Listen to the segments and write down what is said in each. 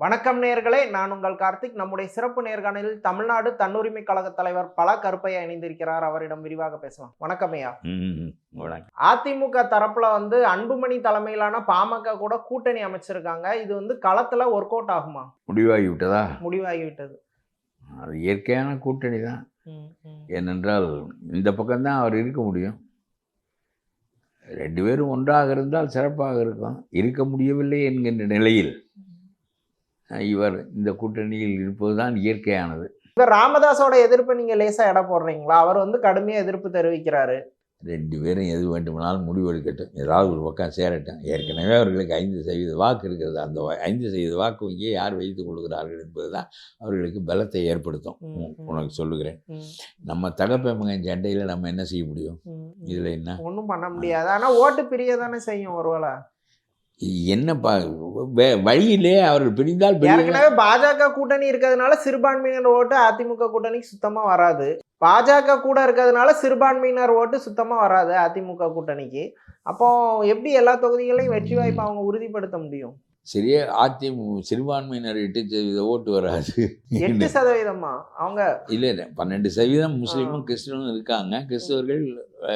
வணக்கம் நேயர்களே, நான் உங்கள் கார்த்திக். நம்முடைய சிறப்பு நேர்காணலில் தமிழ்நாடு தன்னுரிமை கழக தலைவர் பல கருப்பையா இணைந்திருக்கிறார். அவரிடம் விரிவாக பேசலாம். வணக்கம் ஐயா. வணக்கம். அதிமுக தரப்புல அன்புமணி தலைமையிலான பாமக கூட கூட்டணி அமைச்சிருக்காங்க. இது களத்துல ஒர்க் அவுட் ஆகுமா? முடிவாகிவிட்டதா? முடிவாகிவிட்டது. அது இயற்கையான கூட்டணி தான். ஏனென்றால் இந்த பக்கம்தான் அவர் இருக்க முடியும். 2 பேரும் ஒன்றாக இருந்தால் சிறப்பாக இருக்கும். இருக்க முடியவில்லை என்கின்ற நிலையில் இவர் இந்த கூட்டணியில் இருப்பதுதான் இயற்கையானது. ராமதாஸோட எதிர்ப்பு நீங்க லேசா எடை போடுறீங்களா? அவர் கடுமையா எதிர்ப்பு தெரிவிக்கிறாரு. 2 பேரும் எது வேண்டுமானாலும் முடிவெடுக்கட்டும், ஏதாவது ஒரு பக்கம் சேரட்டும். ஏற்கனவே அவர்களுக்கு 5% வாக்கு இருக்கிறது. அந்த 5% வாக்கு வங்கியை யார் வைத்துக் கொள்கிறார்கள் என்பது தான் அவர்களுக்கு பலத்தை ஏற்படுத்தும். உனக்கு சொல்லுகிறேன், நம்ம தகப்ப மகன் சண்டையில் நம்ம என்ன செய்ய முடியும்? இதில் என்ன ஒன்றும் பண்ண முடியாது. ஆனால் ஓட்டு பிரிய தானே செய்யும். ஒருவேளை என்ன வழியிலே அவர்கள் பிரிந்தால் ஏற்கனவே பாஜக கூட்டணி இருக்கிறதுனால சிறுபான்மையினர் ஓட்டு அதிமுக கூட்டணிக்கு சுத்தமா வராது. பாஜக கூட இருக்கிறதுனால சிறுபான்மையினர் ஓட்டு சுத்தமா வராது அதிமுக கூட்டணிக்கு. அப்போ எப்படி எல்லா தொகுதிகளையும் வெற்றி வாய்ப்பு அவங்க உறுதிப்படுத்த முடியும்? சரியா, சிறுபான்மையினர் 8% ஓட்டு வராது. 8% அவங்க இல்லை 12% முஸ்லீமும் கிறிஸ்தவனும் இருக்காங்க. கிறிஸ்தவர்கள்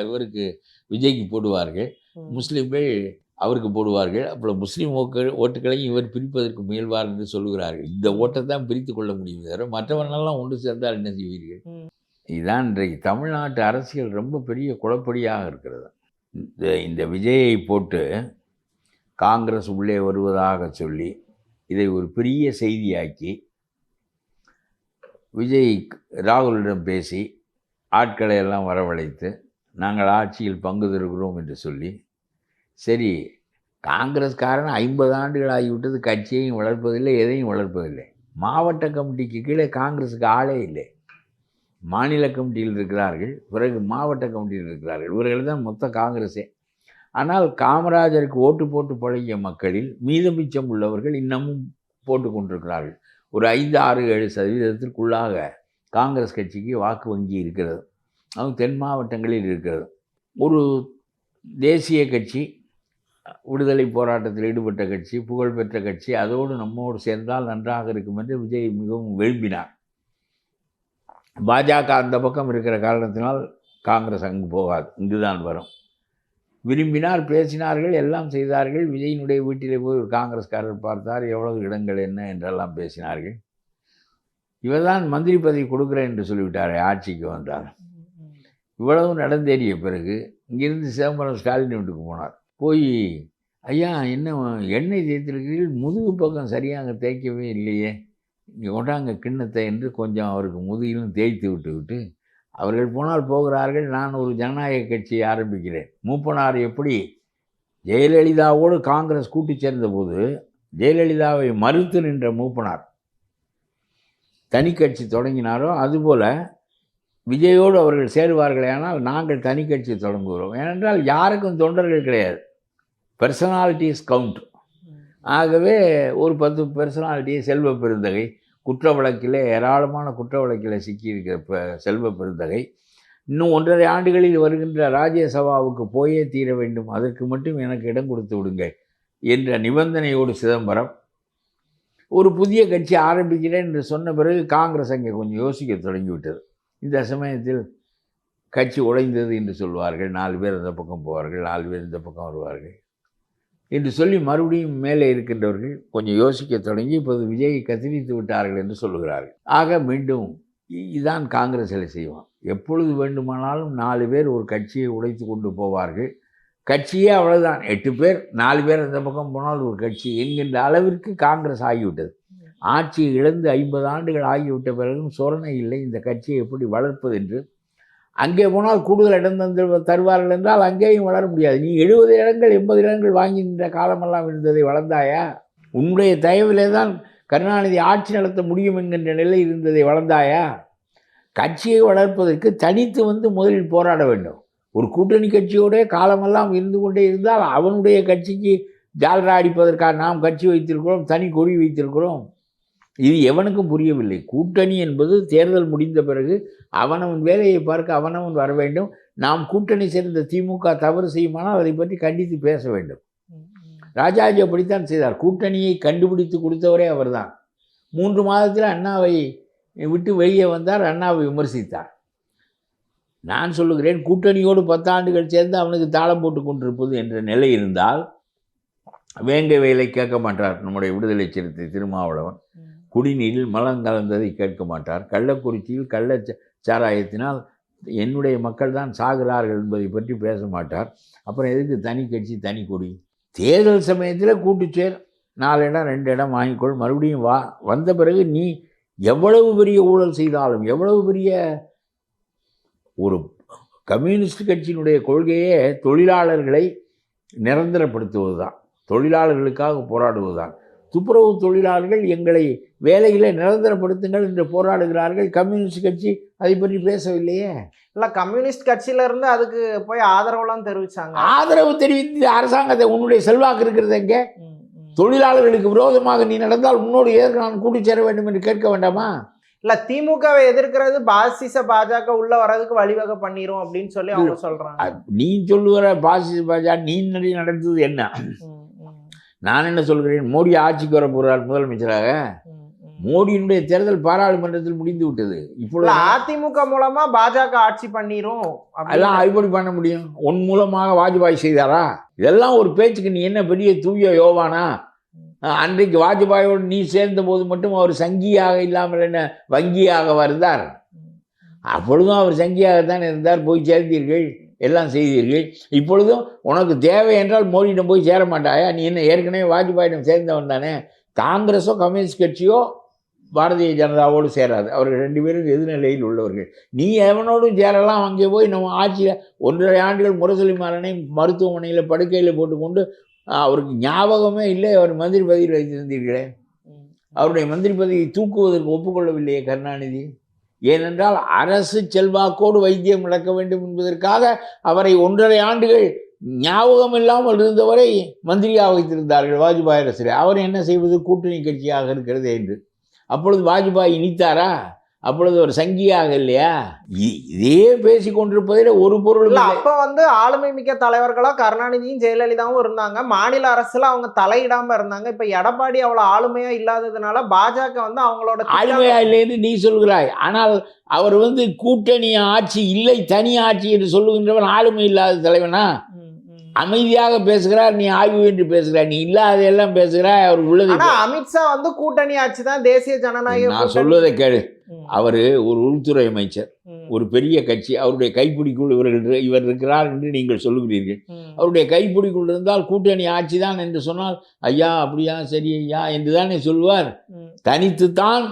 இவருக்கு விஜய்க்கு போடுவார்கள், முஸ்லீம்கள் அவருக்கு போடுவார்கள். அப்புறம் முஸ்லீம் ஓட்டுகளையும் இவர் பிரிப்பதற்கு முயல்வார் என்று சொல்லுகிறார்கள். இந்த ஓட்டை தான் பிரித்து கொள்ள முடியும் தவிர மற்றவர்களெல்லாம் ஒன்று சேர்ந்தால் என்ன செய்வீர்கள்? இதுதான் இன்றைக்கு தமிழ்நாட்டு அரசியல் ரொம்ப பெரிய குழப்படியாக இருக்கிறது. இந்த விஜயை போட்டு காங்கிரஸ் உள்ளே வருவதாக சொல்லி இதை ஒரு பெரிய செய்தியாக்கி விஜய் ராகுலிடம் பேசி ஆட்களை எல்லாம் வரவழைத்து நாங்கள் ஆட்சியில் பங்கு தருகிறோம் என்று சொல்லி, சரி காங்கிரஸ்காரன் 50 ஆண்டுகள் ஆகிவிட்டது, கட்சியையும் வளர்ப்பதில்லை, எதையும் வளர்ப்பதில்லை. மாவட்ட கமிட்டிக்கு கீழே காங்கிரஸுக்கு ஆளே இல்லை. மாநில கமிட்டியில் இருக்கிறார்கள், பிறகு மாவட்ட கமிட்டியில் இருக்கிறார்கள். இவர்கள் தான் மொத்த காங்கிரஸே. ஆனால் காமராஜருக்கு ஓட்டு போட்டு பழகிய மக்களில் மீதமிச்சம் உள்ளவர்கள் இன்னமும் போட்டு கொண்டிருக்கிறார்கள். ஒரு 5, 6, 7% காங்கிரஸ் கட்சிக்கு வாக்கு வங்கி இருக்கிறது. அது தென் மாவட்டங்களில் இருக்கிறது. ஒரு தேசிய கட்சி, விடுதலை போராட்டத்தில் ஈடுபட்ட கட்சி, புகழ்பெற்ற கட்சி, அதோடு நம்மோடு சேர்ந்தால் நன்றாக இருக்கும் என்று விஜய் மிகவும் விரும்பினார். பாஜக அந்த பக்கம் இருக்கிற காரணத்தினால் காங்கிரஸ் அங்கு போகாது, இங்குதான் வரும். விரும்பினார், பேசினார்கள், எல்லாம் செய்தார்கள். விஜயினுடைய வீட்டிலே போய் ஒரு காங்கிரஸ்காரர் பார்த்தார், எவ்வளவு இடங்கள் என்ன என்றெல்லாம் பேசினார்கள். இவர் தான் மந்திரி பதவி கொடுக்குறேன் என்று சொல்லிவிட்டார் ஆட்சிக்கு வந்தார். இவ்வளவு நடந்தேறிய பிறகு இங்கிருந்து சிதம்பரம் ஸ்டாலின் வீட்டுக்கு போனார். போய், ஐயா என்ன எண்ணெய் தேய்த்திருக்கிறீர்கள், முதுகு பக்கம் சரியாக தேய்க்கவே இல்லையே, இங்கே கொண்டாங்க கிண்ணத்தை என்று கொஞ்சம் அவருக்கு முதுகிலும் தேய்த்து விட்டு அவர்கள் போனால் போகிறார்கள், நான் ஒரு ஜனநாயக கட்சியை ஆரம்பிக்கிறேன். மூப்பனார் எப்படி ஜெயலலிதாவோடு காங்கிரஸ் கூட்டி சேர்ந்தபோது ஜெயலலிதாவை மறுத்து நின்ற மூப்பனார் தனி கட்சி தொடங்கினாரோ, அதுபோல் விஜயோடு அவர்கள் சேருவார்களே, ஆனால் நாங்கள் தனி கட்சி தொடங்குகிறோம். ஏனென்றால் யாருக்கும் தொண்டர்கள் கிடையாது, பர்சனாலிட்டிஸ் கவுண்ட். ஆகவே ஒரு 10 பர்சனாலிட்டியை, செல்வ பெருந்தகை, குற்ற வழக்கில் ஏராளமான குற்ற வழக்கில் சிக்கியிருக்கிற செல்வ பெருந்தகை, இன்னும் 1.5 ஆண்டுகளில் வருகின்ற ராஜ்யசபாவுக்கு போயே தீர வேண்டும், அதற்கு மட்டும் எனக்கு இடம் கொடுத்து விடுங்க என்ற நிபந்தனையோடு சிதம்பரம் ஒரு புதிய கட்சி ஆரம்பிக்கிறேன் என்று சொன்ன பிறகு காங்கிரஸ் அங்கே கொஞ்சம் யோசிக்க தொடங்கிவிட்டது. இந்த சமயத்தில் கட்சி உடைந்தது என்று சொல்வார்கள். 4 பேர் அந்த பக்கம் போவார்கள், 4 பேர் இந்த பக்கம் வருவார்கள் என்று சொல்லி மறுபடியும் மேலே இருக்கின்றவர்கள் கொஞ்சம் யோசிக்க தொடங்கி இப்போது விஜயை கத்திரித்து விட்டார்கள் என்று சொல்லுகிறார்கள். ஆக மீண்டும் இதுதான் காங்கிரஸில் செய்வான். எப்பொழுது வேண்டுமானாலும் 4 பேர் ஒரு கட்சியை உடைத்து கொண்டு போவார்கள். கட்சியே அவ்வளோதான், 8 பேர், 4 பேர் அந்த பக்கம் போனால் ஒரு கட்சி என்கின்ற அளவிற்கு காங்கிரஸ் ஆகிவிட்டது. ஆட்சி இழந்து 50 ஆண்டுகள் ஆகிவிட்ட பிறகும் சொரணை இல்லை இந்த கட்சியை எப்படி வளர்ப்பது என்று. அங்கே போனால் கூடுதல் இடம் தருவார்கள் என்றால் அங்கேயும் வளர முடியாது. நீ 70 இடங்கள் 80 இடங்கள் வாங்கி நின்ற காலமெல்லாம் இருந்ததை வளர்ந்தாயா? உன்னுடைய தயவிலே தான் கருணாநிதி ஆட்சி நடத்த முடியும் என்கின்ற நிலை இருந்ததை வளர்ந்தாயா? கட்சியை வளர்ப்பதற்கு தனித்து முதலில் போராட வேண்டும். ஒரு கூட்டணி கட்சியோட காலமெல்லாம் இருந்து கொண்டே இருந்தால் அவனுடைய கட்சிக்கு ஜால்ரா அடிப்பதற்காக நாம் கட்சி வைத்திருக்கிறோம், தனி கொடி வைத்திருக்கிறோம். இது எவனுக்கும் புரியவில்லை. கூட்டணி என்பது தேர்தல் முடிந்த பிறகு அவனவன் வேலையை பார்க்க அவனவன் வர வேண்டும். நாம் கூட்டணி சேர்ந்த திமுக தவறு செய்யுமானால் அதை பற்றி கண்டித்து பேச வேண்டும். ராஜாஜி அப்படித்தான் செய்தார். கூட்டணியை கண்டுபிடித்து கொடுத்தவரே அவர்தான். 3 மாதத்தில் அண்ணாவை விட்டு வெளியே வந்தார், அண்ணாவை விமர்சித்தார். நான் சொல்லுகிறேன், கூட்டணியோடு 10 ஆண்டுகள் சேர்ந்து அவனுக்கு தாளம் போட்டு கொண்டிருப்பது என்ற நிலை இருந்தால் வேங்க வேலை கேட்க மாட்டார். நம்முடைய விடுதலை சிறுத்தை திருமாவளவன் குடிநீரில் மலம் கலந்ததை கேட்க மாட்டார். கள்ளக்குறிச்சியில் சாராயத்தினால் என்னுடைய மக்கள் தான் சாகிறார்கள் என்பதை பற்றி பேச மாட்டார். அப்புறம் எதுக்கு தனி கட்சி தனி கொடி? தேர்தல் சமயத்தில் கூட்டுச்சேர் 4 இடம் 2 இடம் வாங்கிக்கொள், மறுபடியும் வா. வந்த பிறகு நீ எவ்வளவு பெரிய ஊழல் செய்தாலும், எவ்வளவு பெரிய ஒரு கம்யூனிஸ்ட் கட்சியினுடைய கொள்கையே தொழிலாளர்களை நிரந்தரப்படுத்துவது தான், தொழிலாளர்களுக்காக போராடுவது தான். துப்புரவு தொழிலாளர்கள் எங்களை வேலைகளை நிரந்தரப்படுத்துங்கள் என்று போராடுகிறார்கள். கம்யூனிஸ்ட் கட்சி அதை பற்றி பேசவில்லையே. இல்லை, கம்யூனிஸ்ட் கட்சியில இருந்து அதுக்கு போய் ஆதரவுலாம் தெரிவிச்சாங்க. ஆதரவு தெரிவித்து அரசாங்கத்தை உன்னுடைய செல்வாக்கு இருக்கிறது எங்கே? தொழிலாளர்களுக்கு விரோதமாக நீ நடந்தால் உன்னோடு எதற்கு நான் கூட்டி சேர வேண்டும் என்று கேட்க வேண்டாமா? இல்ல, திமுகவை எதிர்க்கிறது பாஜக உள்ள வர்றதுக்கு வழிவகை பண்ணிரும் அப்படின்னு சொல்லி அவங்க சொல்றாங்க. நீ சொல்லுகிற பாசிச பாஜக நீ நடந்தது என்ன? நான் என்ன சொல்கிறேன், மோடி ஆட்சிக்கு வர போகிறார் முதலமைச்சராக. மோடியினுடைய தேர்தல் பாராளுமன்றத்தில் முடிந்து விட்டது. இப்பொழுது அதிமுக மூலமா பாஜக ஆட்சி பண்ணிரும், அதெல்லாம் எப்படி பண்ண முடியும்? உன் மூலமாக வாஜ்பாய் செய்தாரா? இதெல்லாம் ஒரு பேச்சுக்கு. நீ என்ன பெரிய தூய யோவானா? அன்றைக்கு வாஜ்பாயோடு நீ சேர்ந்த போது மட்டும் அவர் சங்கியாக இல்லாமல் என்ன வங்கியாக வருந்தார்? அப்பொழுதும் அவர் சங்கியாகத்தான் இருந்தார். போய் சேர்ந்தீர்கள், எல்லாம் செய்தீர்கள். இப்பொழுதும் உனக்கு தேவை என்றால் மோடியிடம் போய் சேர மாட்டாயா? நீ என்ன ஏற்கனவே வாஜ்பாயிடம் சேர்ந்தவன் தானே. காங்கிரஸோ கம்யூனிஸ்ட் கட்சியோ பாரதிய ஜனதாவோடு சேராது. அவர்கள் 2 பேரும் எதிர்நிலையில் உள்ளவர்கள். நீ எவனோடும் சேரலாம். அங்கே போய் நம்ம ஆட்சியில் 1.5 ஆண்டுகள் முரசொலி மாறனை மருத்துவமனையில் படுக்கையில் போட்டுக்கொண்டு அவருக்கு ஞாபகமே இல்லை, அவர் மந்திரி பதவியில் வைத்திருந்தீர்களே. அவருடைய மந்திரி பதவியை தூக்குவதற்கு ஒப்புக்கொள்ளவில்லையே கருணாநிதி. ஏனென்றால் அரசு செல்வாக்கோடு வைத்தியம் நடக்க வேண்டும் என்பதற்காக அவரை 1.5 ஆண்டுகள் ஞாபகம் இல்லாமல் இருந்தவரை மந்திரியாக வைத்திருந்தார்கள் வாஜ்பாய் அரசில். அவர் என்ன செய்வது? கூட்டணி கட்சியாக இருக்கிறது என்று. அப்பொழுது வாஜ்பாய் இனித்தாரா? அப்பொழுது ஒரு சங்கியாக இல்லையா? இதே பேசி கொண்டிருப்பதில் ஒரு பொருள் இல்லை. அப்ப ஆளுமை மிக்க தலைவர்களா கருணாநிதியும் ஜெயலலிதாவும் இருந்தாங்க. மாநில அரசுல அவங்க தலையிடாம இருந்தாங்க. இப்ப எடப்பாடி அவ்வளவு ஆளுமையா இல்லாததுனால பாஜக அவங்களோட ஆளுமையா இல்லை என்று நீ சொல்கிறாய். ஆனால் அவர் கூட்டணி ஆட்சி இல்லை, தனி ஆட்சி என்று சொல்லுகின்றவன் ஆளுமை இல்லாத தலைவனா? அமைதியாக பேசுகிறார், நீ ஆய்வு என்று பேசுகிறார். நீ இல்லாதெல்லாம் பேசுகிறாய். அவர் உள்ளது. அமித்ஷா கூட்டணி ஆட்சி தான், தேசிய ஜனநாயக. நான் சொல்வதை கேளு. அவரு ஒரு உள்துறை அமைச்சர், ஒரு பெரிய கட்சி, அவருடைய கைப்பிடிக்குள் இவர் இருக்கிறார் என்று நீங்கள் சொல்லுகிறீர்கள். அவருடைய கைப்பிடிக்குள் இருந்தால் கூட்டணி ஆட்சி தான் என்று சொன்னால், ஐயா அப்படியா, சரி ஐயா என்று தானே சொல்வார். தனித்துத்தான்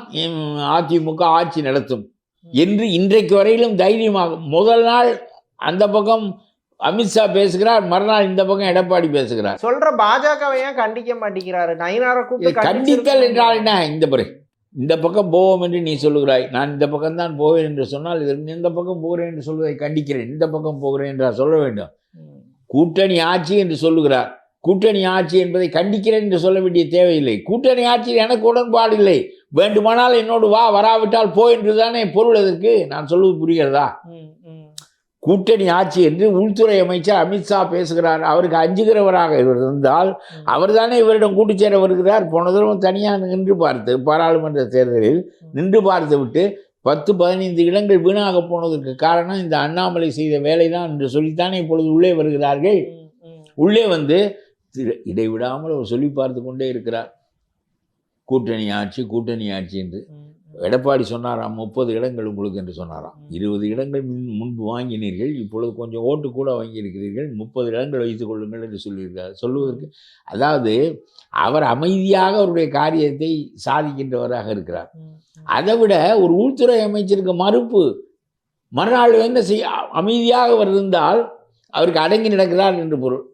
அதிமுக ஆட்சி நடத்தும் என்று இன்றைக்கு வரையிலும் தைரியமாக. முதல் நாள் அந்த பக்கம் அமித்ஷா பேசுகிறார், மறுநாள் இந்த பக்கம் எடப்பாடி பேசுகிறார். சொல்ற பாஜகவை ஏன் கண்டிக்க மாட்டேங்கிறாரு? நயினாரை கூப்பிட்டு கண்டித்தல் என்றால் என்ன? இந்த பக்கம் போவோம் என்று நீ சொல்லுகிறாய். நான் இந்த பக்கம் தான் போவேன் என்று சொன்னால் இந்த பக்கம் போகிறேன் என்று சொல்வதை கண்டிக்கிறேன். இந்த பக்கம் போகிறேன் என்றால் சொல்ல வேண்டும். கூட்டணி ஆட்சி என்று சொல்லுகிறார். கூட்டணி ஆட்சி என்பதை கண்டிக்கிறேன் என்று சொல்ல வேண்டிய தேவையில்லை. கூட்டணி ஆட்சியில் எனக்கு உடன்பாடு இல்லை, வேண்டுமானால் என்னோடு வா, வராவிட்டால் போ என்று தானே பொருள். எதற்கு நான் சொல்வது புரிகிறதா? கூட்டணி ஆட்சி என்று உள்துறை அமைச்சர் அமித்ஷா பேசுகிறார். அவருக்கு அஞ்சுகிறவராக இருந்தால் அவர் தானே இவரிடம் கூட்டு சேர வருகிறார். போன தடவை தனியாக நின்று பார்த்து, பாராளுமன்ற தேர்தலில் நின்று பார்த்து விட்டு 10-15 இடங்கள் வீணாக போனதற்கு காரணம் இந்த அண்ணாமலை செய்த வேலைதான் என்று சொல்லித்தானே இப்பொழுது உள்ளே வருகிறார்கள். உள்ளே இடைவிடாமல் அவர் சொல்லி பார்த்து கொண்டே இருக்கிறார், கூட்டணி ஆட்சி கூட்டணி ஆட்சி என்று. எடப்பாடி சொன்னாராம் 30 இடங்கள் உங்களுக்கு என்று சொன்னாராம். 20 இடங்கள் முன்பு வாங்கினீர்கள், இப்பொழுது கொஞ்சம் ஓட்டு கூட வாங்கியிருக்கிறீர்கள், 30 இடங்கள் வைத்துக் கொள்ளுங்கள் என்று சொல்லியிருக்கார். சொல்லுவதற்கு அதாவது அவர் அமைதியாக அவருடைய காரியத்தை சாதிக்கின்றவராக இருக்கிறார். அதை விட ஒரு உள்துறை அமைச்சருக்கு மறுப்பு. மறுநாள் என்ன செய்ய அமைதியாக அவர் இருந்தால் அவருக்கு அடங்கி நடக்கிறார் என்று பொருள்.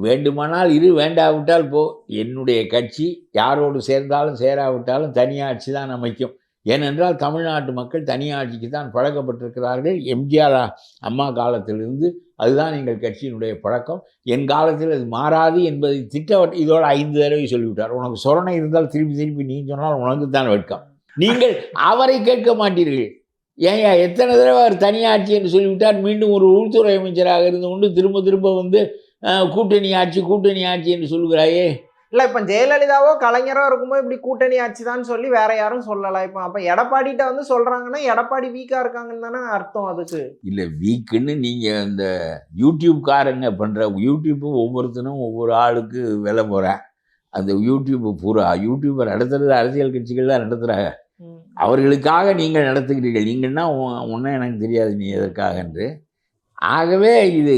வேண்டுமானால் இரு, வேண்டாவிட்டால் போ. என்னுடைய கட்சி யாரோடு சேர்ந்தாலும் சேராவிட்டாலும் தனியாட்சி தான் அமைக்கும். ஏனென்றால் தமிழ்நாட்டு மக்கள் தனியாட்சிக்கு தான் பழக்கப்பட்டிருக்கிறார்கள். எம்ஜிஆர் அம்மா காலத்திலிருந்து அதுதான் எங்கள் கட்சியினுடைய பழக்கம். என் காலத்தில் அது மாறாது என்பதை இதோட 5 தடவை சொல்லிவிட்டார். உனக்கு சொரணை இருந்தால் திருப்பி நீ சொன்னால் உனக்கு தான் வெட்கம். நீங்கள் அவரை கேட்க மாட்டீர்கள். ஏன் எத்தனை தடவை அவர் தனியாட்சி என்று சொல்லிவிட்டார். மீண்டும் ஒரு உள்துறை அமைச்சராக இருந்து கொண்டு திரும்ப கூட்டணி ஆட்சி என்று சொல்கிறாயே. இல்ல இப்ப ஜெயலலிதாவோ கலைஞரோ இருக்கும்போது இப்படி கூட்டணி ஆட்சிதான் சொல்லி வேற யாரும் சொல்லலாம். இப்ப அப்ப எடப்பாடிட்ட வந்து சொல்றாங்கன்னா எடப்பாடி வீக்கா இருக்காங்கன்னு தானே அர்த்தம் அதுக்கு. இல்லை வீக்குன்னு நீங்கள் இந்த யூடியூப்காரங்க பண்ணுற யூடியூப்பு ஒவ்வொருத்தனும் ஒவ்வொரு ஆளுக்கு விலை போகிறேன். அந்த யூடியூப் பூரா யூடியூப்பை நடத்துறது அரசியல் கட்சிகள் தான் நடத்துகிறாங்க. அவர்களுக்காக நீங்கள் நடத்துகிறீர்கள். நீங்கன்னா ஒன்றும் எனக்கு தெரியாது நீ எதற்காக என்று. ஆகவே இது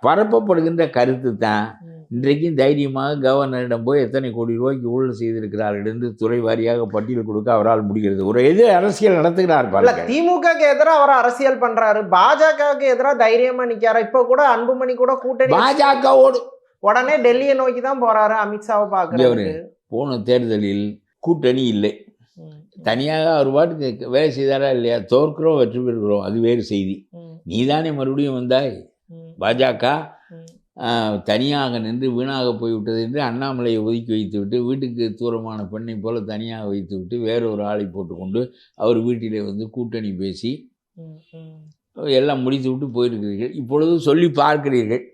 பரப்பப்படுகின்ற கருத்து தான். இன்றைக்கும் தைரியமாக கவர்னரிடம் போய் எத்தனை கோடி ரூபாய்க்கு ஊழல் செய்திருக்கிறார்கள் என்று துறை வாரியாக பட்டியல் கொடுக்க அவரால் முடிகிறது. ஒரு அரசியல் நடத்துகிறார் பாருங்க. திமுகக்கு எதிராக அவர் அரசியல் பண்றாரு, பாஜகவுக்கு எதிராக தைரியமா நிக்காரு. இப்ப கூட அன்புமணி கூட கூட்டணி பாஜகவோடு உடனே டெல்லியை நோக்கி தான் போறாரு அமித்ஷாவை பார்க்கறாரு. போன தேர்தலில் கூட்டணி இல்லை, தனியாக அவர் பாட்டுக்கு வேலை செய்தாரா இல்லையா? தோற்கிறோம் வெற்றி பெறுகிறோம் அது வேறு செய்தி. நீதானே மறுபடியும் வந்தாய். பாஜக தனியாக நின்று வீணாக போய்விட்டது என்று அண்ணாமலையை ஒதுக்கி வைத்துவிட்டு வீட்டுக்கு தூரமான பெண்ணை போல தனியாக வைத்துவிட்டு வேறொரு ஆளை போட்டுக்கொண்டு அவர் வீட்டிலே வந்து கூட்டணி பேசி எல்லாம் முடித்து விட்டு போயிருக்கிறீர்கள். இப்பொழுது சொல்லி பார்க்கிறீர்கள்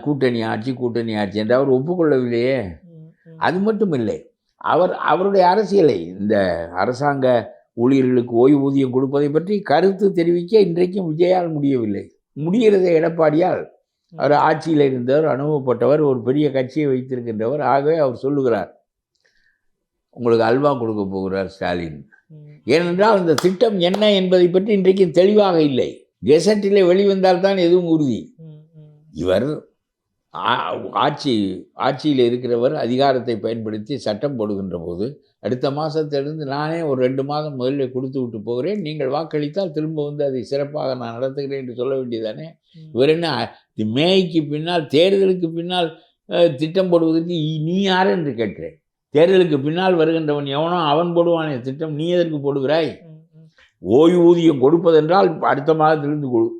கூட்டணி ஆட்சி என்று அவர் ஒப்புக்கொள்ளவில்லையே. அது மட்டும் இல்லை, அவருடைய அரசியலை இந்த அரசாங்க ஊழியர்களுக்கு ஓய்வூதியம் கொடுப்பதை பற்றி கருத்து தெரிவிக்க இன்றைக்கும் விஜயால் முடியவில்லை. முடிகிறதை எடப்பாடியால். அவர் ஆட்சியில் இருந்தவர், அனுபவப்பட்டவர், ஒரு பெரிய கட்சியை வைத்திருக்கின்றவர். ஆகவே அவர் சொல்லுகிறார் உங்களுக்கு அல்வா கொடுக்க போகிறார் ஸ்டாலின். ஏனென்றால் அந்த திட்டம் என்ன என்பதை பற்றி இன்றைக்கும் தெளிவாக இல்லை. கெசட்டிலே வெளிவந்தால்தான் எதுவும் உறுதி. இவர் ஆட்சியில் இருக்கிறவர் அதிகாரத்தை பயன்படுத்தி சட்டம் போடுகின்ற போது அடுத்த மாதத்திலிருந்து நானே ஒரு 2 மாதம் முதல்ல கொடுத்து விட்டு போகிறேன், நீங்கள் வாக்களித்தால் திரும்ப வந்து அதை சிறப்பாக நான் நடத்துகிறேன் என்று சொல்ல வேண்டியதானே. இவர் என்ன மேய்க்கு பின்னால் தேர்தலுக்கு பின்னால் திட்டம் போடுவதற்கு நீ யார் என்று கேட்கிறேன். தேர்தலுக்கு பின்னால் வருகின்றவன் எவனோ அவன் போடுவானே திட்டம், நீ எதற்கு போடுகிறாய்? ஓய்வூதியம் கொடுப்பதென்றால் அடுத்த மாதத்திலிருந்து கொடு.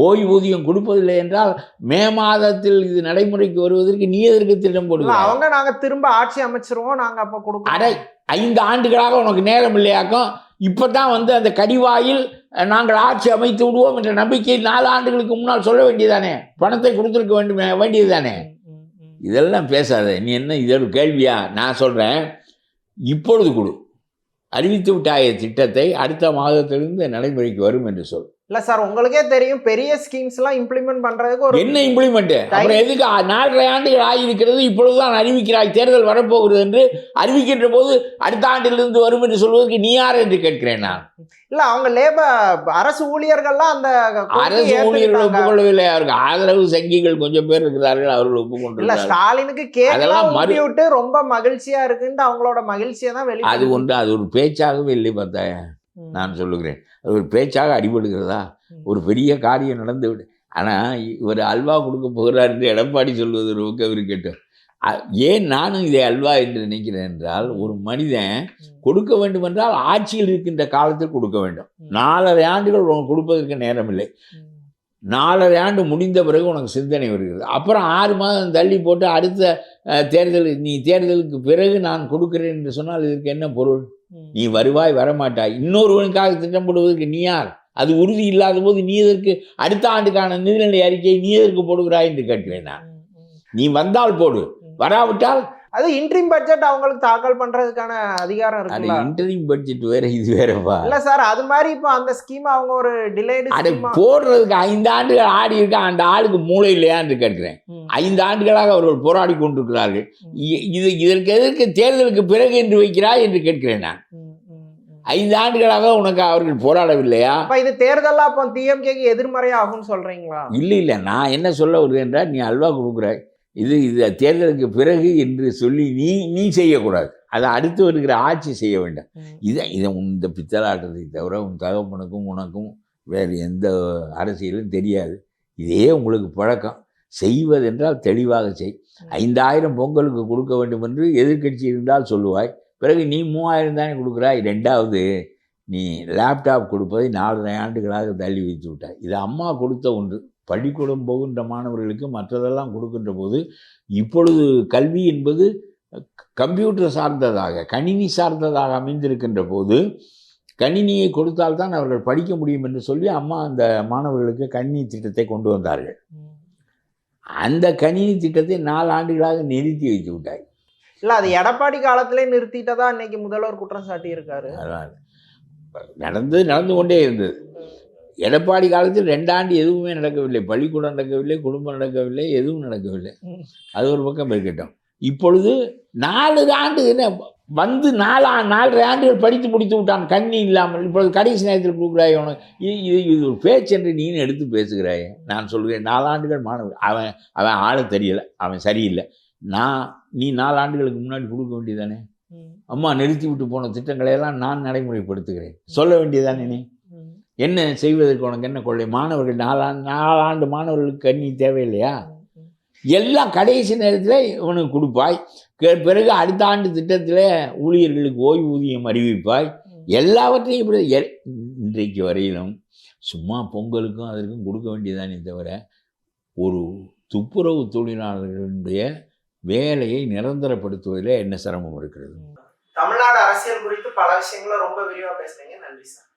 ஓய்வூதியம் கொடுப்பதில்லை என்றால் மே மாதத்தில் இது நடைமுறைக்கு வருவதற்கு நீ எதற்கு திட்டம் போடுவோம்? அவங்க நாங்க திரும்ப ஆட்சி அமைச்சிருவோம், நாங்க அப்ப கொடுப்போம். அடை 5 ஆண்டுகளாக உனக்கு நேரம் இல்லையாக்கும். இப்பதான் வந்து அந்த கடிவாயில் நாங்கள் ஆட்சி அமைத்து விடுவோம் என்ற நம்பிக்கை 4 ஆண்டுகளுக்கு முன்னால் சொல்ல வேண்டியதானே. பணத்தை கொடுத்துருக்க வேண்டியதுதானே. இதெல்லாம் பேசாத. நீ என்ன இதோட கேள்வியா? நான் சொல்றேன், இப்பொழுது கொடு. அறிவித்து விட்டாய திட்டத்தை அடுத்த மாதத்திலிருந்து நடைமுறைக்கு வரும் என்று சொல். இல்ல சார், உங்களுக்கே தெரியும் பெரிய ஸ்கீம்ஸ் எல்லாம் இம்ப்ளிமெண்ட் பண்றதுக்கு ஒரு என்ன இம்ப்ளிமெண்ட்? அப்புறம் எதுக்கு 4.5 ஆண்டுகள் ஆகியிருக்கிறது, இப்பொழுதுதான் அறிவிக்கிறாய் தேர்தல் வரப்போகிறது என்று. அறிவிக்கின்ற போது அடுத்த ஆண்டிலிருந்து வரும் என்று சொல்வதற்கு நீ யார் என்று கேட்கிறேன் நான். இல்ல அவங்க அரசு ஊழியர்கள்லாம் அந்த அரசு ஊழியர்கள் ஒப்புக்கொள்ளவில்லை. அவருக்கு ஆதரவு சங்கிகள் கொஞ்சம் பேர் இருக்கிறார்கள், அவர்கள் ஒப்புக்கொண்டு ஸ்டாலினுக்கு கேட்கலாம் விட்டு ரொம்ப மகிழ்ச்சியா இருக்குன்னு அவங்களோட மகிழ்ச்சியை தான் வெளியே. அது ஒன்று, அது ஒரு பேச்சாகவே இல்லை பார்த்தாய. நான் சொல்லுகிறேன், அது ஒரு பேச்சாக அடிபடுகிறதா? ஒரு பெரிய காரியம் நடந்து விடு. ஆனால் இவர் அல்வா கொடுக்க போகிறார் என்று எடப்பாடி சொல்வது ரொம்ப இருக்கட்டும். ஏன் நானும் இதை அல்வா என்று நினைக்கிறேன் என்றால், ஒரு மனிதன் கொடுக்க வேண்டும் என்றால் ஆட்சியில் இருக்கின்ற காலத்தில் கொடுக்க வேண்டும். 4.5 ஆண்டுகள் உனக்கு கொடுப்பதற்கு நேரம் இல்லை. 4.5 ஆண்டு முடிந்த பிறகு உனக்கு சிந்தனை வருகிறது. அப்புறம் 6 மாதம் தள்ளி போட்டு அடுத்த தேர்தலுக்கு பிறகு நான் கொடுக்கிறேன் என்று சொன்னால் இதற்கு என்ன பொருள்? நீ வருவாய், வரமாட்டாய். இன்னொருவனுக்காக திட்டம் போடுவதற்கு நீ யார்? அது உறுதி இல்லாத போது நீ எதற்கு அடுத்த ஆண்டுக்கான நிதிநிலை அறிக்கையை நீ எதற்கு போடுகிறாய் என்று கேட்கிறேன் நான். நீ வந்தால் போடு, வராவிட்டால் அது இன்ட்ரீம் பட்ஜெட் அவங்களுக்கு தாக்கல் பண்றதுக்கான அதிகாரம் இருக்கு. இன்ட்ரீம் பட்ஜெட் வேற, இது வேறப்பா. இல்ல சார், அது மாதிரி இப்போ அந்த ஸ்கீம் அவங்க ஒரு டிலேடு போடுறதுக்கு 5 ஆண்டுகள் ஆடி இருக்க அந்த ஆளுக்கு மூளை இல்லையா என்று கேட்கிறேன். 5 ஆண்டுகளாக அவர்கள் போராடி கொண்டிருக்கிறார்கள். இதற்கு எதற்கு தேர்தலுக்கு பிறகு என்று வைக்கிறாய் என்று கேட்கிறேன் நான். 5 ஆண்டுகளாக உனக்கு அவர்கள் போராடவில்லையா? இது தேர்தல் அப்போ டிஎம்கேக்கு எதிர்மறையா ஆகும்னு சொல்றீங்களா? இல்லை, நான் என்ன சொல்ல வருவேன் என்றால், நீ அல்வா கொடுக்குறாய், இது தேர்தலுக்கு பிறகு என்று சொல்லி நீ செய்யக்கூடாது. அதை அடுத்து வருகிற ஆட்சி செய்ய வேண்டும். இதை இந்த பித்தலாட்டத்தை தவிர உன் தகப்பனுக்கும் உனக்கும் வேறு எந்த அரசியலும் தெரியாது. இதே உங்களுக்கு பழக்கம். செய்வதென்றால் தெளிவாக செய். 5000 பொங்கலுக்கு கொடுக்க வேண்டும் என்று எதிர்கட்சி இருந்தால் சொல்லுவாய். பிறகு நீ 3000 தானே கொடுக்குறாய். 2வது நீ லேப்டாப் கொடுப்பதை 4.5 ஆண்டுகளாக தள்ளி வைத்து விட்டாய். இது அம்மா கொடுத்த ஒன்று. பள்ளிக்கூடம் போகின்ற மாணவர்களுக்கு மற்றதெல்லாம் கொடுக்கின்ற போது இப்பொழுது கல்வி என்பது கம்ப்யூட்டர் சார்ந்ததாக, கணினி சார்ந்ததாக அமைந்திருக்கின்ற போது கணினியை கொடுத்தால்தான் அவர்கள் படிக்க முடியும் என்று சொல்லி அம்மா அந்த மாணவர்களுக்கு கணினி திட்டத்தை கொண்டு வந்தார்கள். அந்த கணினி திட்டத்தை 4 ஆண்டுகளாக நிறுத்தி வைத்து விட்டாய். இல்ல அது எடப்பாடி காலத்திலே நிறுத்திட்டதா இன்னைக்கு முதல்வர் குற்றம் சாட்டி இருக்காரு. அதான் நடந்து கொண்டே இருந்தது. எடப்பாடி காலத்தில் 2 ஆண்டு எதுவுமே நடக்கவில்லை. பள்ளிக்கூடம் நடக்கவில்லை, குடும்பம் நடக்கவில்லை, எதுவும் நடக்கவில்லை. அது ஒரு பக்கம் இருக்கட்டும். இப்பொழுது 4 ஆண்டு என்ன வந்து 4 ஆண்டுகள் படித்து முடித்து விட்டான் கண்ணி இல்லாமல். இப்பொழுது கடைசி நேரத்தில் கொடுக்குறாய் உனக்கு இது ஒரு பேச்சு என்று நீ எடுத்து பேசுகிறாய். நான் சொல்கிறேன் 4 ஆண்டுகள் மாணவர் அவன் ஆளு தெரியலை, அவன் சரியில்லை. நீ 4 ஆண்டுகளுக்கு முன்னாடி கொடுக்க வேண்டியதானே. அம்மா நிறுத்தி விட்டு போன திட்டங்களை எல்லாம் நான் நடைமுறைப்படுத்துகிறேன் சொல்ல வேண்டியதானே. நீ என்ன செய்வதற்கு உனக்கு என்ன கொள்ளை? மாணவர்கள் 4 ஆண்டு மாணவர்களுக்கு கண்ணி தேவையில்லையா? எல்லாம் கடைசி நேரத்தில் இவனுக்கு கொடுப்பாய். பிறகு அடுத்த ஆண்டு திட்டத்தில் ஊழியர்களுக்கு ஓய்வூதியம் அறிவிப்பாய். எல்லாவற்றையும் இப்படி இன்றைக்கு வரையிலும் சும்மா பொங்கலுக்கும் அதற்கும் கொடுக்க வேண்டியதானே தவிர ஒரு துப்புரவு தொழிலாளர்களுடைய வேலையை நிரந்தரப்படுத்துவதில் என்ன சிரமம் இருக்கிறது? தமிழ்நாடு அரசியல் குறித்து பல விஷயங்களை ரொம்ப விரிவாக பேசுறீங்க. நன்றி சார்.